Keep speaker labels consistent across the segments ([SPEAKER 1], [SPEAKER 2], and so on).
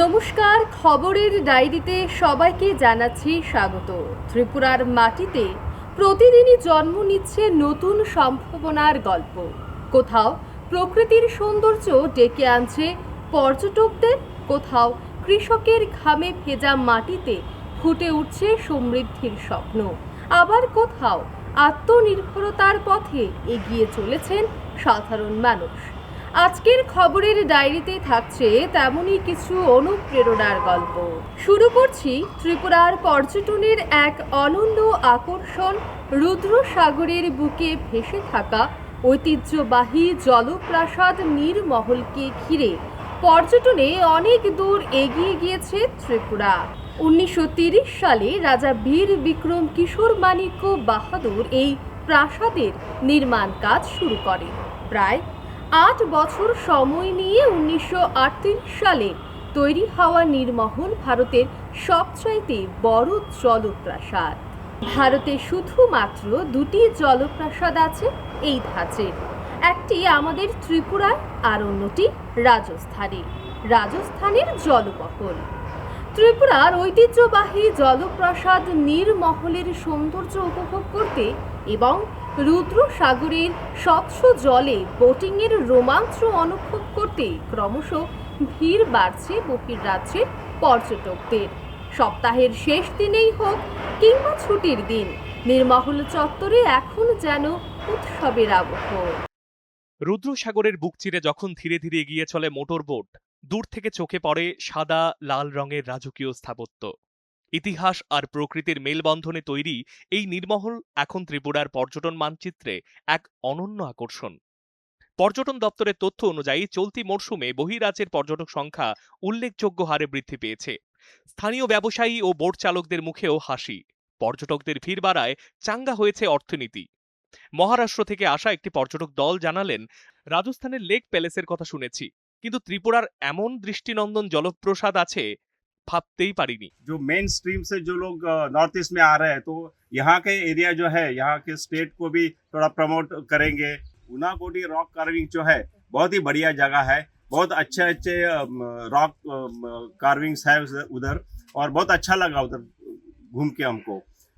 [SPEAKER 1] নমস্কার, খবরের ডায়েরিতে সবাইকে জানাচ্ছি স্বাগত। ত্রিপুরার মাটিতে প্রতিদিনই জন্ম নিচ্ছে নতুন সম্ভাবনার গল্প। কোথাও প্রকৃতির সৌন্দর্য ডেকে আনছে পর্যটকদের, কোথাও কৃষকের ঘামে ভেজা মাটিতে ফুটে উঠছে সমৃদ্ধির স্বপ্ন, আবার কোথাও আত্মনির্ভরতার পথে এগিয়ে চলেছেন সাধারণ মানুষ। আজকের খবরের ডায়েরিতে থাকছে তেমনই কিছু অনুপ্রেরণার গল্প। শুরু করছি ত্রিপুরার পর্যটনের এক অনন্য আকর্ষণ, রুদ্রসাগরের বুকে ভেসে থাকা ঐতিহ্যবাহী জলপ্রাসাদ নীরমহলকে ঘিরে পর্যটনে অনেক দূর এগিয়ে গিয়েছে ত্রিপুরা। 1930 সালে রাজা বীর বিক্রম কিশোর মাণিক্য বাহাদুর এই প্রাসাদের নির্মাণ কাজ শুরু করেন। প্রায় 8 বছর সময় নিয়ে 1938 সালে তৈরি হওয়া নীরমহল ভারতের সবচাইতে বড় জলপ্রাসাদ। ভারতে শুধুমাত্র 2টি জলপ্রাসাদ আছে এই ধাঁচের, একটি আমাদের ত্রিপুরায় আর অন্যটি রাজস্থানে। রাজস্থানের জলমহল। ত্রিপুরার ঐতিহ্যবাহী জলপ্রাসাদ নীরমহলের সৌন্দর্য উপভোগ করতে এবং রুদ্রসাগরের স্বচ্ছ জলে বোটিংয়ের রোমাঞ্চ অনুভব করতে ক্রমশ ভিড় বাড়ছে বহির্রাজ্যের পর্যটকদের। সপ্তাহের শেষ দিনেই হোক কিংবা ছুটির দিন, নীরমহল চত্বরে এখন যেন উৎসবের আবহ।
[SPEAKER 2] রুদ্রসাগরের বুক চিরে যখন ধীরে ধীরে এগিয়ে চলে মোটর বোট, দূর থেকে চোখে পড়ে সাদা লাল রঙের রাজকীয় স্থাপত্য। ইতিহাস আর প্রকৃতির মেলবন্ধনে তৈরি এই নীরমহল এখন ত্রিপুরার পর্যটন মানচিত্রে এক অনন্য আকর্ষণ। পর্যটন দপ্তরের তথ্য অনুযায়ী চলতি মরশুমে বহিরাজ্যের পর্যটক সংখ্যা উল্লেখযোগ্য হারে বৃদ্ধি পেয়েছে। স্থানীয় ব্যবসায়ী ও বোট চালকদের মুখেও হাসি। পর্যটকদের ভিড় বাড়ায় চাঙ্গা হয়েছে অর্থনীতি। মহারাষ্ট্র থেকে আসা একটি পর্যটক দল জানালেন, রাজস্থানের লেক প্যালেসের কথা শুনেছি, কিন্তু ত্রিপুরার এমন দৃষ্টিনন্দন জলপ্রসাদ আছে ভাবতেই পারিনি।
[SPEAKER 3] जो मेन स्ट्रीम से जो लोग नॉर्थ ईस्ट में आ रहे हैं, तो यहाँ के एरिया जो है, यहाँ के स्टेट को भी थोड़ा प्रमोट करेंगे। उनाकोटी रॉक कार्विंग जो है बहुत ही बढ़िया जगह है, बहुत अच्छे अच्छे रॉक कार्विंग्स है उधर, और बहुत अच्छा लगा उधर घूम के हमको।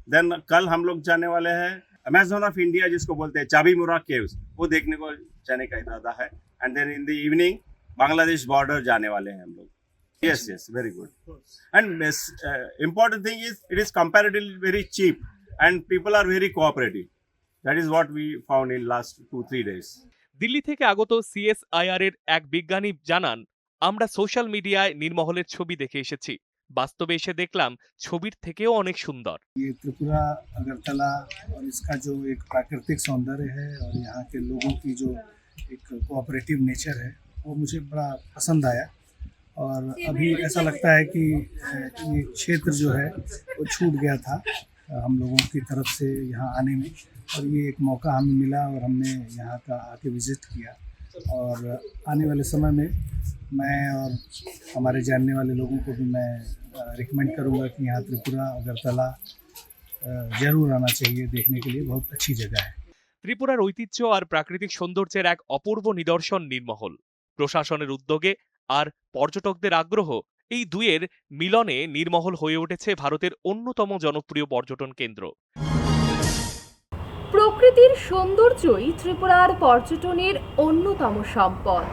[SPEAKER 3] देन कल हम लोग जाने वाले हैं अमेजोन ऑफ इंडिया जिसको बोलते हैं, चाबीमुरा केव्स, वो देखने को जाने का इरादा है। And then in the evening Bangladesh border जाने वाले हैं हम लोग। Yes, very good. And important thing is it is comparatively very cheap and people are very cooperative. That is what we found in last 2-3 days.
[SPEAKER 2] Delhi থেকে আগত CSIR এর এক বিজ্ঞানী জানান, আমরা সোশ্যাল মিডিয়ায় নীরমহলের ছবি দেখে এসেছি, বাস্তবে এসে দেখলাম ছবির থেকেও অনেক সুন্দর।
[SPEAKER 4] ये त्रिपुरा अगरतला और इसका जो एक प्राकृतिक सौंदर्य है और यहाँ के लोगों की जो एक कोऑपरेटिव नेचर है, वो मुझे बड़ा पसंद आया। और अभी ऐसा लगता है कि ये क्षेत्र जो है वो छूट गया था हम लोगों की तरफ से यहाँ आने में, और ये एक मौका हमें मिला और हमने यहाँ का आके विज़िट किया। और आने वाले समय में मैं और हमारे जानने वाले लोगों को भी मैं रिकमेंड करूँगा कि यहाँ त्रिपुरा अगरतला जरूर आना चाहिए, देखने के लिए बहुत अच्छी जगह है।
[SPEAKER 2] ত্রিপুরার ঐতিহ্য আর প্রাকৃতিক সৌন্দর্যের এক অপূর্ব নিদর্শন নীরমহল। প্রশাসনের উদ্যোগে আর পর্যটকদের আগ্রহ, এই দুয়ের মিলনে নীরমহল হয়ে উঠেছে ভারতের অন্যতম জনপ্রিয় পর্যটন কেন্দ্র।
[SPEAKER 1] প্রকৃতির সৌন্দর্যই ত্রিপুরার পর্যটনের অন্যতম সম্পদ,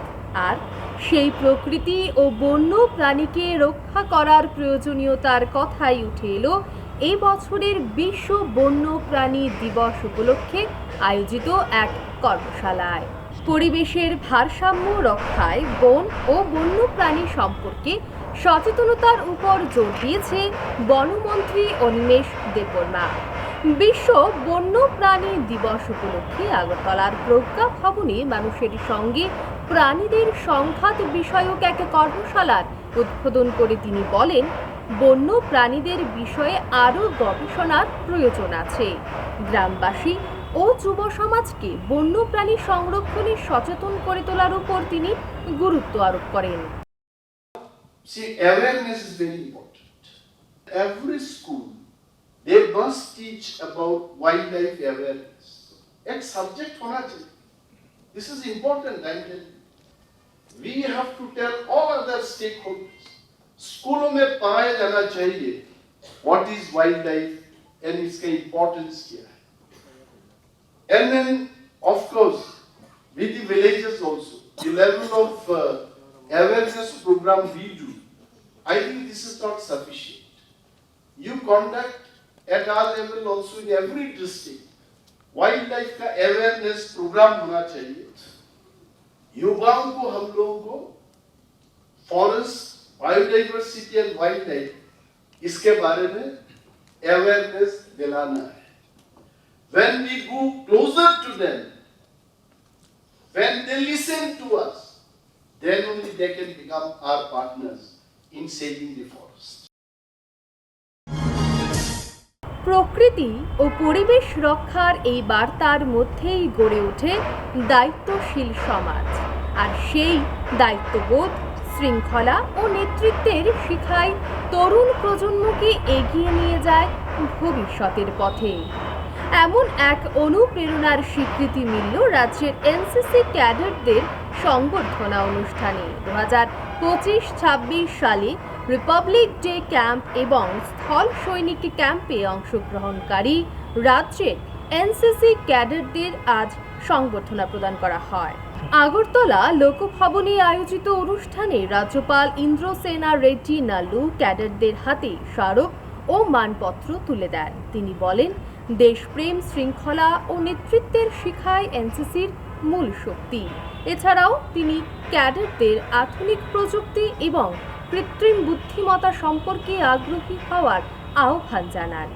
[SPEAKER 1] আর সেই প্রকৃতি ও বন্য প্রাণীকে রক্ষা করার প্রয়োজনীয়তার কথাই উঠে এলো এই বছরের বিশ্ব বন্য প্রাণী দিবস উপলক্ষে আয়োজিত এক কর্মশালায়। পরিবেশের ভারসাম্য রক্ষায় বন ও বন্যপ্রাণী সম্পর্কে সচেতনতার উপর জোর দিয়েছে বনমন্ত্রী অনিমেষ দেববর্মা। বিশ্ব বন্যপ্রাণী দিবস উপলক্ষে আগরতলার প্রজ্ঞা ভবনে মানুষের সঙ্গে প্রাণীদের সংঘাত বিষয়ক এক কর্মশালার উদ্বোধন করে তিনি বলেন, বন্য প্রাণীদের বিষয়ে আরও গবেষণার প্রয়োজন আছে। গ্রামবাসী ও যুব সমাজকে বন্যপ্রাণী সংরক্ষণে সচেতন করে তোলার উপর তিনি গুরুত্ব আরোপ করেন।
[SPEAKER 5] See, awareness is very important. Every school, they must teach about wildlife awareness. एक subject होना चाहिए. This is important, and we have to tell all other stakeholders. स्कूलों में पढ़ाया जाना चाहिए what is wildlife and इसका importance क्या है. And then of course with the villages also the level of awareness program we do, I think this is not sufficient. You conduct at our level also in every district wildlife का awareness program होना चाहिए. युवाओं को हम लोगों को forest biodiversity and wild life इसके बारे में अवेयरनेस दिलाना है. When we go closer to them, when they listen to us, then only they can become our partners in saving the forest.
[SPEAKER 1] প্রকৃতি ও পরিবেশ রক্ষার এই বার্তার মধ্যেই গড়ে ওঠে দায়িত্বশীল সমাজ, আর সেই দায়িত্ববোধ, শৃঙ্খলা ও নেতৃত্বের শিখায় তরুণ প্রজন্মকে এগিয়ে নিয়ে যায় ভবিষ্যতের পথে। এমন এক অনুপ্রেরণার স্বীকৃতি মিলল রাজ্যের এনসিসি ক্যাডেটদের সংবর্ধনা অনুষ্ঠানে। 2025-26 সালে রিপাবলিক ডে ক্যাম্প এবং স্থল সৈনিক ক্যাম্পে অংশগ্রহণকারী রাজ্যের এনসিসি ক্যাডেটদের আজ সংবর্ধনা প্রদান করা হয়। আগরতলা লোকভবনে আয়োজিত অনুষ্ঠানে রাজ্যপাল ইন্দ্রসেনা রেড্ডি নাল্লু ক্যাডেটদের হাতে স্মারক ও মানপত্র তুলে দেন। তিনি বলেন, দেশপ্রেম, শৃঙ্খলা ও নেতৃত্বের শিখায় এনসিসির মূল শক্তি। এছাড়াও তিনি ক্যাডেটদের আধুনিক প্রযুক্তি এবং কৃত্রিম বুদ্ধিমত্তা সম্পর্কে আগ্রহী হওয়ার আহ্বান জানান।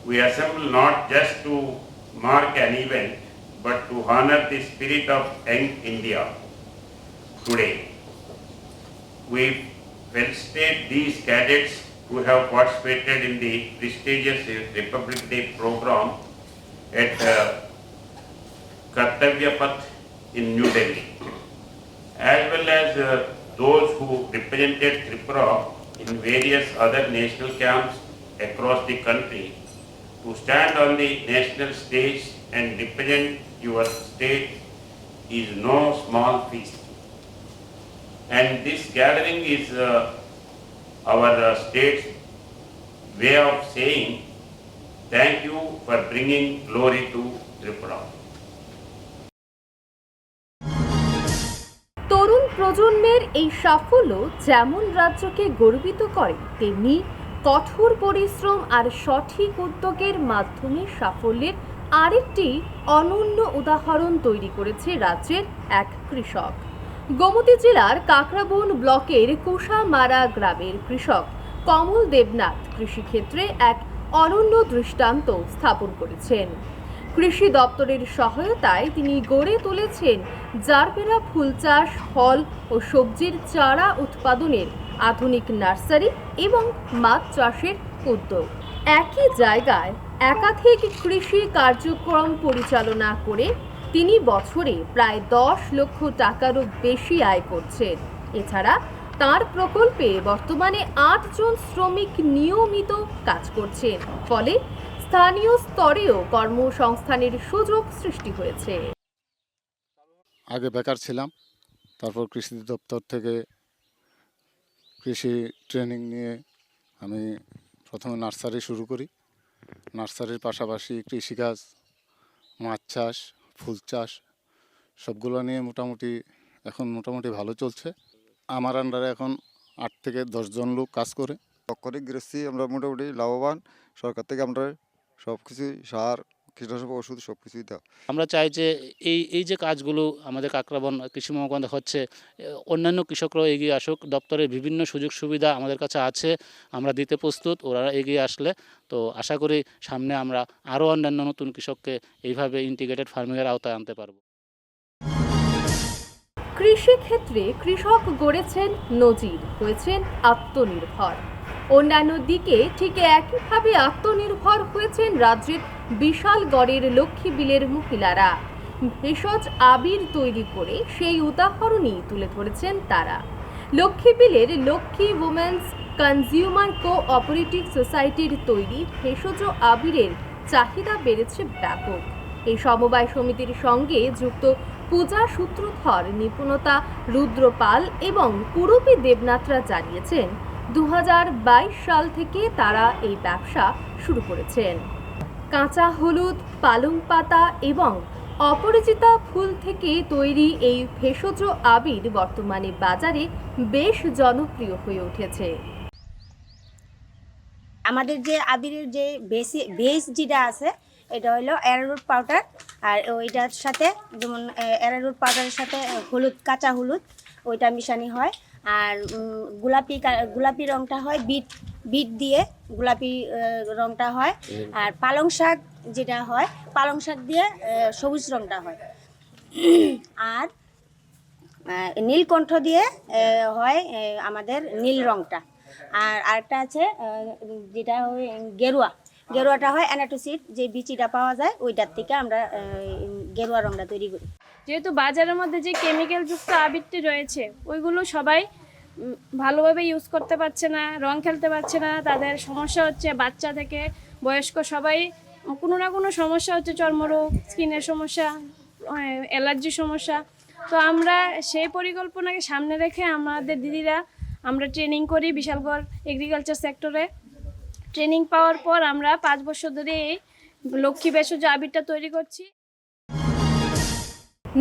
[SPEAKER 6] We assemble not just to mark an event, but to honor the spirit of young India today. We felicitate these cadets who have participated in the prestigious Republic Day program at Kartavya Path in New Delhi, as well as those who represented Tripura in various other national camps across the country. To stand on the national stage and represent your state is no small feat. And this gathering is our state's way of saying thank you for bringing glory to Tripura.
[SPEAKER 1] তরুণ প্রজন্মের এই সাফল্য যেমন রাজ্যকে গর্বিত করে, তেমনি কঠোর পরিশ্রম আর সঠিক উদ্যোগের মাধ্যমে সাফল্যের আরেকটি অনন্য উদাহরণ তৈরি করেছে রাজ্যের এক কৃষক। গোমতী জেলার কাকরাবন ব্লকের কুশামারা গ্রামের কৃষক কমল দেবনাথ কৃষিক্ষেত্রে এক অনন্য দৃষ্টান্ত স্থাপন করেছেন। কৃষি দপ্তরের সহায়তায় তিনি গড়ে তুলেছেন জারবেরা ফুল চাষ, ফল ও সবজির চারা উৎপাদনের আধুনিক নার্সারি এবং মাছ চাষের উদ্যোগ। একই জায়গায় একাধিক কৃষি কার্যক্রম পরিচালনা করে তিনি বছরে প্রায় 10 লক্ষ টাকারও বেশি আয় করছেন। এছাড়া তার প্রকল্পে বর্তমানে 8 জন শ্রমিক নিয়মিত কাজ করছেন, ফলে স্থানীয় স্তরেও কর্মসংস্থানের সুযোগ সৃষ্টি হয়েছে।
[SPEAKER 7] আগে বেকার ছিলাম, তারপর কৃষি দপ্তর থেকে কৃষি ট্রেনিং নিয়ে আমি প্রথমে নার্সারি শুরু করি। নার্সারির পাশাপাশি কৃষিকাজ, মাছ চাষ, ফুল চাষ সবগুলো নিয়ে মোটামুটি ভালো চলছে। আমার আন্ডারে এখন 8 থেকে 10 জন লোক কাজ করে।
[SPEAKER 8] অক্ষরিক গৃহস্থী আমরা মোটামুটি লাভবান। সরকার থেকে আমরা সব কিছুই সার, কীটনাশক, ওষুধ সব কিছুই দেওয়া।
[SPEAKER 9] আমরা চাই যে এই যে কাজগুলো আমাদের কাকরাবন কৃষি মহকুমাতে হচ্ছে, অন্যান্য কৃষকরাও এগিয়ে আসুক। দপ্তরের বিভিন্ন সুযোগ সুবিধা আমাদের কাছে আছে, আমরা দিতে প্রস্তুত। ওরা এগিয়ে আসলে তো আশা করি সামনে আমরা আরও অন্যান্য নতুন কৃষককে এইভাবে ইন্টিগ্রেটেড ফার্মিংয়ের আওতায় আনতে পারব।
[SPEAKER 1] কৃষিক্ষেত্রে কৃষক গড়েছেন নজির, হয়েছেন আত্মনির্ভর। অন্যান্য দিকে ঠিক একইভাবে আত্মনির্ভর হয়েছেন রাজ্যের বিশালগড়ের লক্ষ্মীবিলের মহিলারা। ভেষজ আবির তৈরি করে সেই উদাহরণই তুলে ধরেছেন তারা। লক্ষ্মীবিলের লক্ষ্মী উমেন্স কনজিউমার কোঅপারেটিভ সোসাইটির তৈরি ভেষজ আবিরের চাহিদা বেড়েছে ব্যাপক। এই সমবায় সমিতির সঙ্গে যুক্ত পূজা সূত্রধর, নিপুণতা রুদ্রপাল এবং পুরবী দেবনাথরা জানিয়েছেন, 2022 সাল থেকে তারা এই ব্যবসা শুরু করেছেন। কাঁচা হলুদ, পালং পাতা এবং অপরিচিতা ফুল থেকে তৈরি এই ভেষজ আবির বর্তমানে বাজারে বেশ জনপ্রিয় হয়ে উঠেছে।
[SPEAKER 10] আমাদের যে আবিরের যে বেস যেটা আছে এটা হলো অ্যারারুট পাউডার, আর ওইটার সাথে যেমন অ্যারারুট পাউডারের সাথে হলুদ, কাঁচা হলুদ ওইটা মিশানি হয়। আর গোলাপি রঙটা হয় বিট দিয়ে গোলাপি রঙটা হয়। আর পালং শাক যেটা হয়, পালং শাক দিয়ে সবুজ রঙটা হয়। আর নীলকণ্ঠ দিয়ে হয় আমাদের নীল রঙটা। আর আরেকটা আছে যেটা হয় গেরুয়াটা হয় অ্যানাটোসিড, যে বিচিটা পাওয়া যায় ওইটার থেকে আমরা গেরুয়া রঙটা তৈরি করি।
[SPEAKER 11] যেহেতু বাজারের মধ্যে যে কেমিক্যালযুক্ত আবিরটি রয়েছে ওইগুলো সবাই ভালোভাবে ইউজ করতে পারছে না, রং খেলতে পারছে না, তাদের সমস্যা হচ্ছে। বাচ্চা থেকে বয়স্ক সবাই কোনো না কোনো সমস্যা হচ্ছে, চর্মরোগ, স্কিনের সমস্যা, অ্যালার্জির সমস্যা। তো আমরা সেই পরিকল্পনাকে সামনে রেখে আমাদের দিদিরা আমরা ট্রেনিং করি বিশালগড় এগ্রিকালচার সেক্টরে। ট্রেনিং পাওয়ার পর আমরা 5 বছর ধরে এই লক্ষ্মী ভেষজ আবিরটা তৈরি করছি।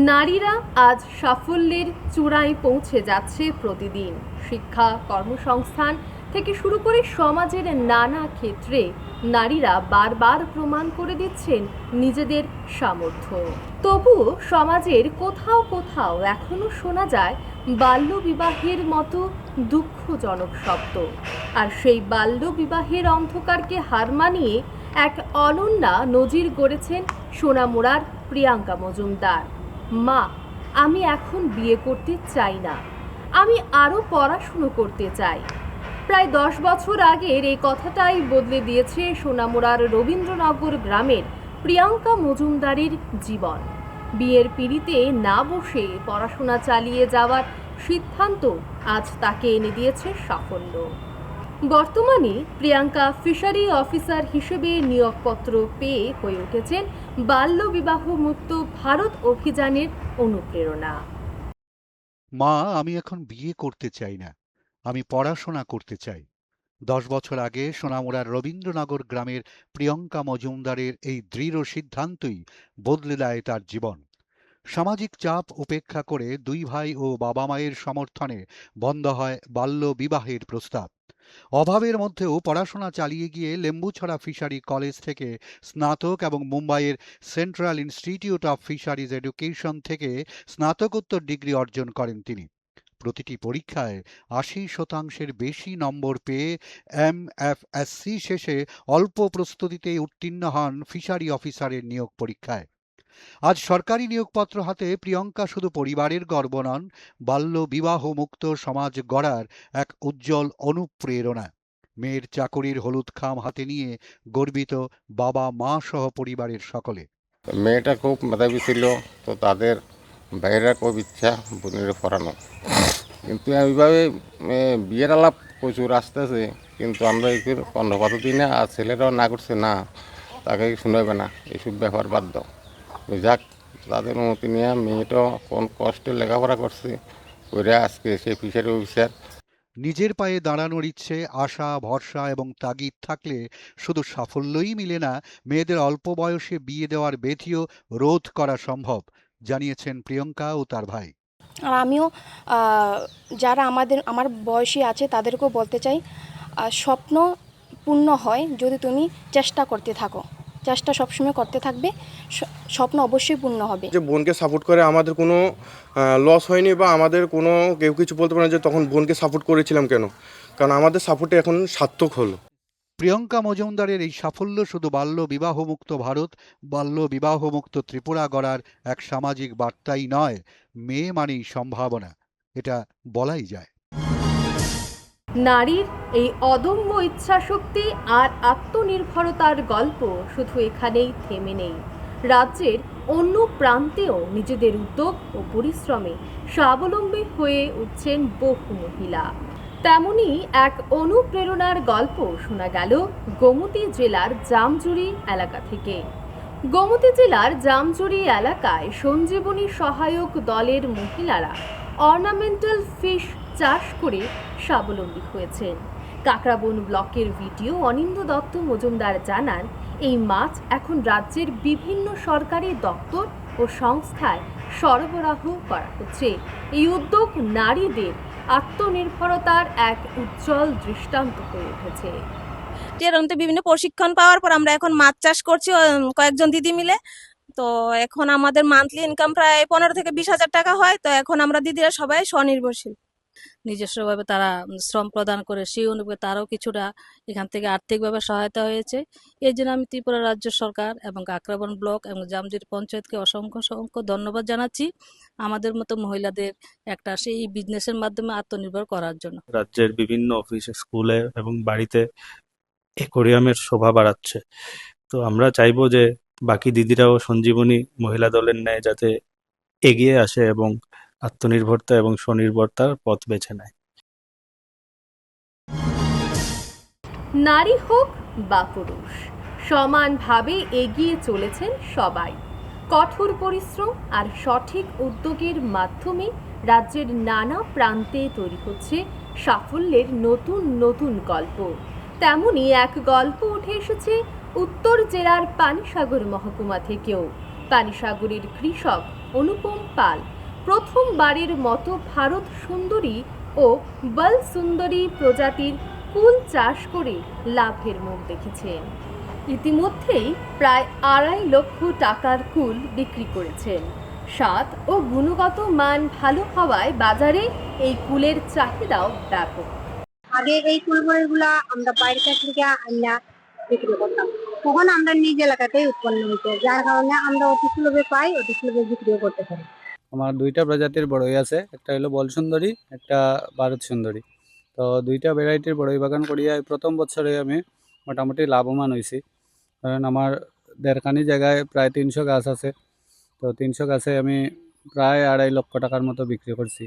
[SPEAKER 1] নারীরা আজ সাফল্যের চূড়ায় পৌঁছে যাচ্ছে প্রতিদিন। শিক্ষা, কর্মসংস্থান থেকে শুরু করে সমাজের নানা ক্ষেত্রে নারীরা বারবার প্রমাণ করে দিচ্ছেন নিজেদের সামর্থ্য। তবুও সমাজের কোথাও কোথাও এখনো শোনা যায় বাল্যবিবাহের মতো দুঃখজনক শব্দ। আর সেই বাল্যবিবাহের অন্ধকারকে হার মানিয়ে এক অনন্যা নজির গড়েছেন সোনামুড়ার প্রিয়াঙ্কা মজুমদার। মা, আমি এখন বিয়ে করতে চাই না, আমি আরও পড়াশুনো করতে চাই। প্রায় 10 বছর আগের এই কথাটাই বদলে দিয়েছে সোনামুড়ার রবীন্দ্রনগর গ্রামের প্রিয়াঙ্কা মজুমদারের জীবন। বিয়ের পিঁড়িতে না বসে পড়াশোনা চালিয়ে যাওয়ার সিদ্ধান্ত আজ তাকে এনে দিয়েছে সাফল্য। বর্তমানে প্রিয়াঙ্কা ফিশারি অফিসার হিসেবে নিয়োগপত্র পেয়ে হয়ে উঠেছেন বাল্যবিবাহ মুক্ত ভারত অভিযানের অনুপ্রেরণা।
[SPEAKER 12] মা, আমি এখন বিয়ে করতে চাই না, আমি পড়াশোনা করতে চাই। 10 বছর আগে সোনামুড়ার রবীন্দ্রনগর গ্রামের প্রিয়াঙ্কা মজুমদারের এই দৃঢ় সিদ্ধান্তই বদলে দেয় তার জীবন। সামাজিক চাপ উপেক্ষা করে 2 ভাই ও বাবা মায়ের সমর্থনে বন্ধ হয় বাল্য বিবাহের প্রস্তাব। অভাবের মধ্যেও পড়াশোনা চালিয়ে গিয়ে লেম্বুছড়া ফিশারি কলেজ থেকে স্নাতক এবং মুম্বাইয়ের central institute of fisheries education থেকে স্নাতকোত্তর ডিগ্রি অর্জন করেন তিনি। প্রতিটি পরীক্ষায় 80% বেশি নম্বর পেয়ে MFSC শেষে অল্প প্রস্তুতিতেই উত্তীর্ণ হন ফিশারি অফিসারের নিয়োগ পরীক্ষায়। আজ সরকারি নিয়োগপত্র হাতে প্রিয়াঙ্কা শুধু পরিবারের গর্ব নন, বাল্য বিবাহ মুক্ত সমাজ গড়ার এক উজ্জ্বল অনুপ্রেরণা। মেয়ের চাকরির হলুদ খাম হাতে নিয়ে গর্বিত বাবা মা সহ পরিবারের সকলে।
[SPEAKER 13] মেয়েটা খুব মেধাবী ছিল, তো তাদের বাইরের খুব ইচ্ছা বোনের পড়ানো, কিন্তু এইভাবে বিয়ের আলাপ প্রচুর আসতেছে, কিন্তু আমরা এই কর্ণপাত দিই না। আর ছেলেরাও না করছে, না তাকে শুনাবে না, এইসব ব্যাপার বাদ দাও। যাক, তাদের অনুমতি নিয়ে মেয়েটাও কোন কষ্টে লেখাপড়া করছে, করে আজকে সে ফিশারি অফিসার।
[SPEAKER 12] নিজের পায়ে দাঁড়ানোর ইচ্ছে, আশা, ভরসা এবং তাগিদ থাকলে শুধু সাফল্যই মিলে না, মেয়েদের অল্প বয়সে বিয়ে দেওয়ার ব্যাধিও রোধ করা সম্ভব, জানিয়েছেন প্রিয়াঙ্কা ও তার ভাই।
[SPEAKER 14] আর আমিও যারা আমার বয়সী আছে তাদেরকেও বলতে চাই, স্বপ্ন পূর্ণ হয় যদি তুমি চেষ্টা করতে থাকো। চেষ্টা সবসময় করতে থাকবে, স্বপ্ন অবশ্যই পূর্ণ হবে।
[SPEAKER 15] যে বোনকে সাপোর্ট করে আমাদের কোনো লস হয়নি, বা আমাদের কোনো কেউ কিছু বলতে পারে না যে তখন বোনকে সাপোর্ট করেছিলাম কেন, কারণ আমাদের সাপোর্টে এখন সার্থক হলো।
[SPEAKER 12] প্রিয়াঙ্কা মজুমদারের এই সাফল্য শুধু বাল্য বিবাহমুক্ত ভারত, বাল্য বিবাহমুক্ত ত্রিপুরা গড়ার এক সামাজিক বার্তাই নয়, মেয়ে মানেই সম্ভাবনা, এটা বলাই যায়।
[SPEAKER 1] নারীর এই অদম্য ইচ্ছাশক্তি আর আত্মনির্ভরতার গল্প শুধু এখানেই থেমে নেই। রাজ্যের অন্য প্রান্তেও নিজেদের উদ্যোগ ও পরিশ্রমে স্বাবলম্বী হয়ে উঠছেন বহু মহিলা। তেমনি এক অনুপ্রেরণার গল্প শোনা গেল গোমতী জেলার জামজুরি এলাকা থেকে। গোমতী জেলার জামজুরি এলাকায় সঞ্জীবনী সহায়ক দলের মহিলারা অর্নামেন্টাল ফিশ চাষ করে স্বাবলম্বী হয়েছেন। কাকরাবন ব্লকের ভিডিও অনিন্দ দত্ত মজুমদার জানান, এই মাছ এখন রাজ্যের বিভিন্ন সরকারি দপ্তর ও সংস্থায় সরবরাহ করা হচ্ছে। এই উদ্যোগ নারীদের আত্মনির্ভরতার এক উজ্জ্বল দৃষ্টান্ত হয়ে উঠেছে।
[SPEAKER 16] এরমতে বিভিন্ন প্রশিক্ষণ পাওয়ার পর আমরা এখন মাছ চাষ করছি কয়েকজন দিদি মিলে। তো এখন আমাদের মান্থলি ইনকাম প্রায় 15 থেকে 20,000 টাকা হয়। তো এখন আমরা দিদিরা সবাই স্বনির্ভরশীল।
[SPEAKER 17] নিজস্বভাবে তারা শ্রম প্রদান করে সেই অনুযায়ী তারাও কিছুটা এখান থেকে আর্থিকভাবে সহায়তা হয়েছে। এই জন্য আমি ত্রিপুরা রাজ্য সরকার এবং কাকরাবন ব্লক এবং জামজির পঞ্চায়েতকে অসংখ্য ধন্যবাদ জানাচ্ছি আমাদের মতো মহিলাদের একটা সেই বিজনেসের মাধ্যমে আত্মনির্ভর করার জন্য।
[SPEAKER 18] রাজ্যের বিভিন্ন অফিসে, স্কুলে এবং বাড়িতে অ্যাকোয়ারিয়ামের শোভা বাড়াচ্ছে। তো আমরা চাইবো যে বাকি দিদিরাও সঞ্জীবনী মহিলা দলের ন্যায় যাতে এগিয়ে আসে এবং আত্মনির্ভরতা এবং স্বনির্ভরতার পথ বেছে নেয়।
[SPEAKER 1] নারী হোক বা পুরুষ, সমানভাবে এগিয়ে চলেছেন সবাই। কঠোর পরিশ্রম আর সঠিক উদ্যোগের মাধ্যমে রাজ্যের নানা প্রান্তে তৈরি হচ্ছে সাফল্যের নতুন নতুন গল্প। তেমনই এক গল্প উঠে এসেছে উত্তর জেলার পানিসাগর মহকুমা থেকেও। পানিসাগরের কৃষক অনুপম পাল প্রথমবারের মতো ভারত সুন্দরী ও বল সুন্দরী প্রজাতির কুল চাষ করে লাভের মুখ দেখেছেন। ইতিমধ্যেই প্রায় 2.5 লক্ষ টাকার কুল বিক্রি করেছেন। স্বাদ ও গুণগত মান ভালো হওয়ায় বাজারে এই কুলের চাহিদাও ব্যাপক।
[SPEAKER 10] আগে এই কুলগুলা আমরা বাইরে থেকে আনা বিক্রি করতাম, তখন আমরা নিজ এলাকাতেই উৎপন্ন হইতো, যার কারণে আমরা অতি সুলভে পাই, অতি সুলভে বিক্রিও করতে পারি।
[SPEAKER 19] আমার 2টা প্রজাতির বড়ই আছে, একটা হলো বল সুন্দরী, একটা ভারত সুন্দরী। তো 2টা ভ্যারাইটির বড়ই বাগান করিয়া প্রথম বছরে আমি মোটামুটি লাভবান হয়েছি, কারণ আমার 1.5 জায়গায় প্রায় 300 গাছ আছে। তো 300 গাছে আমি প্রায় 2.5 লক্ষ টাকার মতো বিক্রি করছি।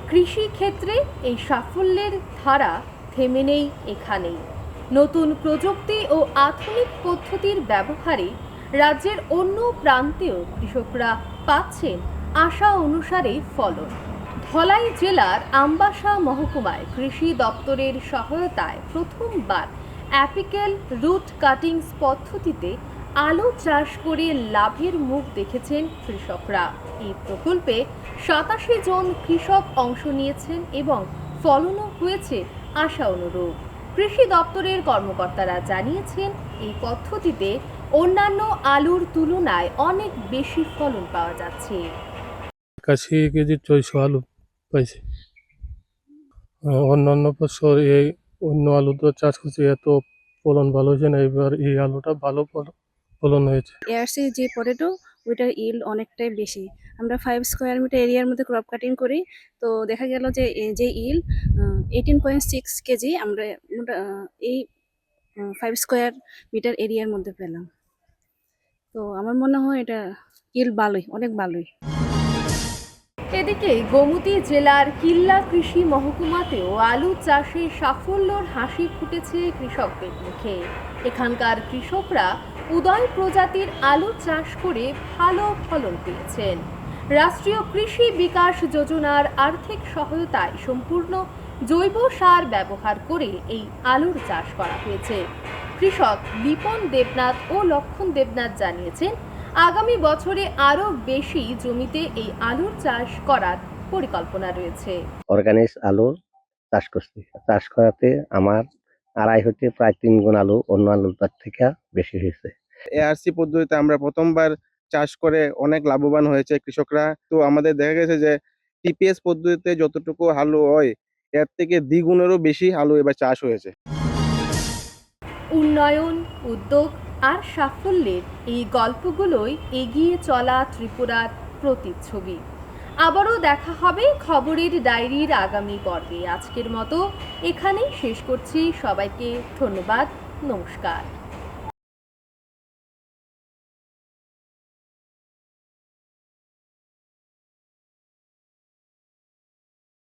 [SPEAKER 1] কৃষি ক্ষেত্রে এই সাফল্যের ধারা থেমে নেই এখানেই। নতুন প্রযুক্তি ও আধুনিক পদ্ধতির ব্যবহারে রাজ্যের অন্য প্রান্তেও কৃষকরা পাচ্ছেন আশা অনুসারে ফলন। ধলাই জেলার আমবাসা মহকুমায় কৃষি দপ্তরের সহায়তায় প্রথমবার অ্যাপিক্যাল রুট কাটিংস পদ্ধতিতে আলু চাষ করে লাভের মুখ দেখেছেন কৃষকরা। এই প্রকল্পে 87 জন কৃষক অংশ নিয়েছেন এবং ফলনও হয়েছে আশা অনুরূপ। কৃষি দপ্তরের কর্মকর্তারা জানিয়েছেন, এই পদ্ধতিতে অন্যান্য আলুর তুলনায় অনেক বেশি ফলন পাওয়া যাচ্ছে।
[SPEAKER 20] 81 কেজি 600 আলু পাইছি। অন্যান্য বছর এই অন্য আলু তো চাষ করছি, এত ফলন ভালো হয়েছে না, এবার এই আলুটা ভালো ফলন হয়েছে।
[SPEAKER 11] এআরসি যে পটেটো ওইটার ইল্ড অনেকটাই বেশি। আমরা 5 স্কোয়ার মিটার এরিয়ার মধ্যে ক্রপ কাটিং করি, তো দেখা গেল যে ইল্ড 18.6 কেজি আমরা এই 5 স্কোয়ার মিটার এরিয়ার মধ্যে পেলাম। তো আমার মনে হয় এটা ইল্ড ভালোই, অনেক ভালোই।
[SPEAKER 1] এদিকে গোমতী জেলার কিল্লা কৃষি মহকুমাতেও আলু চাষে সাফল্যর হাসি ফুটেছে কৃষকদের মুখে। এখানকার কৃষকরা উদয় প্রজাতির আলু চাষ করে ভালো ফলন পেয়েছেন। রাষ্ট্রীয় কৃষি বিকাশ যোজনার আর্থিক সহায়তায় সম্পূর্ণ জৈব সার ব্যবহার করে এই আলুর চাষ করা হয়েছে। কৃষক বিপন দেবনাথ ও লক্ষণ দেবনাথ জানিয়েছেন, আগামী বছরে আরো বেশি জমিতে এই আলুর চাষ করার পরিকল্পনা রয়েছে।
[SPEAKER 21] অর্গানিক আলুর চাষ করছি, চাষ করাতে আমার 2.5 হতে প্রায় 3 গুণ আলু অন্য আলুর থেকে বেশি হয়েছে।
[SPEAKER 15] এআরসি পদ্ধতিতে আমরা প্রথমবার চাষ করে অনেক লাভবান হয়েছে কৃষকরা। তো আমাদের দেখা গেছে যে টিপিএস পদ্ধতিতে যতটুকু আলু হয় এর থেকে দ্বিগুণেরও বেশি আলু এবার চাষ হয়েছে।
[SPEAKER 1] উন্নয়ন, উদ্যোগ আর সাফল্যের এই গল্পগুলোই এগিয়ে চলা ত্রিপুরার প্রতিচ্ছবি। আবারও দেখা হবে খবরের ডায়েরির আগামী পর্বে। আজকের মতো এখানেই শেষ করছি। সবাইকে ধন্যবাদ, নমস্কার।